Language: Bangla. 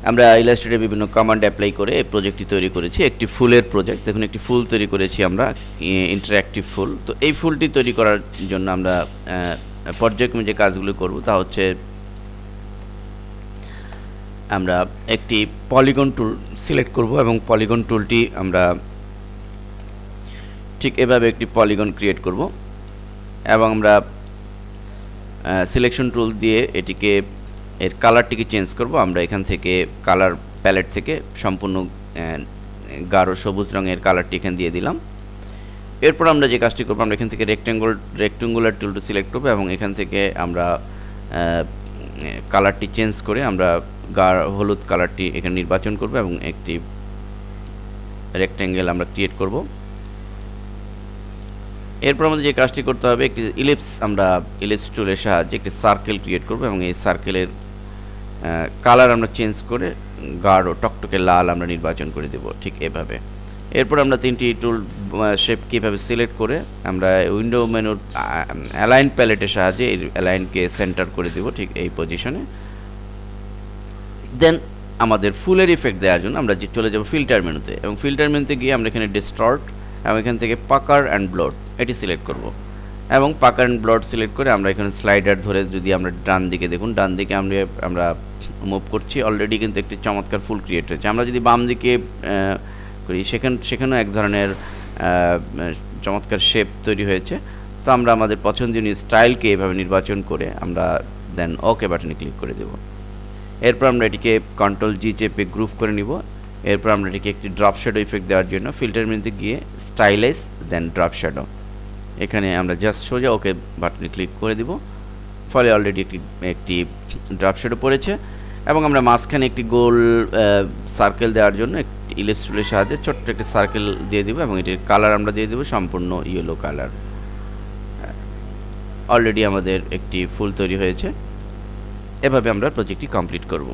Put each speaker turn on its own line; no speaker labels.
আমরা ইলাস্ট্রেটরে বিভিন্ন কমান্ড অ্যাপ্লাই করে এই প্রজেক্টটি তৈরি করেছি। একটি ফুলের প্রজেক্ট, দেখুন একটি ফুল তৈরি করেছি আমরা, ইন্টারঅ্যাক্টিভ ফুল। তো এই ফুলটি তৈরি করার জন্য আমরা পর্যায়ক্রমে যে কাজগুলো করব তা হচ্ছে আমরা একটি পলিগন টুল সিলেক্ট করব এবং পলিগন টুলটি আমরা ঠিক এভাবে একটি পলিগন ক্রিয়েট করব এবং আমরা সিলেকশন টুল দিয়ে এটিকে এর কালারটিকে চেঞ্জ করব। আমরা এখান থেকে কালার প্যালেট থেকে সম্পূর্ণ গাঢ় সবুজ রঙের কালারটি এখানে দিয়ে দিলাম। এরপর আমরা যে কাজটি করব, আমরা এখান থেকে রেক্ট্যাঙ্গুলার টুলটি সিলেক্ট করব এবং এখান থেকে আমরা কালারটি চেঞ্জ করে আমরা হলুদ কালারটি এখানে নির্বাচন করব এবং একটি রেক্ট্যাঙ্গেল আমরা ক্রিয়েট করব। এরপর আমাদের যে কাজটি করতে হবে, একটি আমরা ইলিপস টুলের সাহায্যে একটি সার্কেল ক্রিয়েট করব এবং এই সার্কেলের কালার আমরা চেঞ্জ করে গাঢ় টকটকে লাল আমরা নির্বাচন করে দেব, ঠিক এভাবে। এরপর আমরা তিনটি টুল শেপ কীভাবে সিলেক্ট করে আমরা উইন্ডো মেনুর অ্যালাইন প্যালেটের সাহায্যে এই অ্যালাইনকে সেন্টার করে দেব ঠিক এই পজিশনে। দেন আমাদের ফুলের ইফেক্ট দেওয়ার জন্য আমরা চলে যাব ফিল্টার মেনুতে এবং ফিল্টার মেনুতে গিয়ে আমরা এখানে ডিস্টর্ট এবং এখান থেকে পাকার অ্যান্ড ব্লড এটি সিলেক্ট করব এবং পাকার অ্যান্ড ব্লড সিলেক্ট করে আমরা এখানে স্লাইডার ধরে যদি আমরা ডান দিকে দেখুন, ডান দিকে আমরা মুভ করছি, অলরেডি কিন্তু একটি চমৎকার ফুল ক্রিয়েট হয়েছে। আমরা যদি বাম দিকে করি সেখানেও এক ধরনের চমৎকার শেপ তৈরি হয়েছে। তো আমরা আমাদের পছন্দনীয় স্টাইলকে এভাবে নির্বাচন করে আমরা দেন ওকে বাটনে ক্লিক করে দেব। এরপর আমরা এটিকে কন্ট্রোল জি চেপে গ্রুপ করে নিব। এরপর আমরা এটিকে একটি ড্রপ শ্যাডো ইফেক্ট দেওয়ার জন্য ফিল্টার মেনুতে গিয়ে স্টাইলাইজ দেন ড্রপ শ্যাডো, এখানে আমরা জাস্ট সোজা ওকে বাটনে ক্লিক করে দিব। ফলে অলরেডি একটি ড্রপ শ্যাডো পড়েছে এবং আমরা মাঝখানে একটি গোল সার্কেল দেওয়ার জন্য একটি ইলিপস টুলের সাহায্যে ছোট্ট একটি সার্কেল দিয়ে দিব এবং এটির কালার আমরা দিয়ে দেব সম্পূর্ণ ইয়েলো কালার। অলরেডি আমাদের একটি ফুল তৈরি হয়েছে। এভাবে আমরা প্রজেক্টটি কমপ্লিট করব।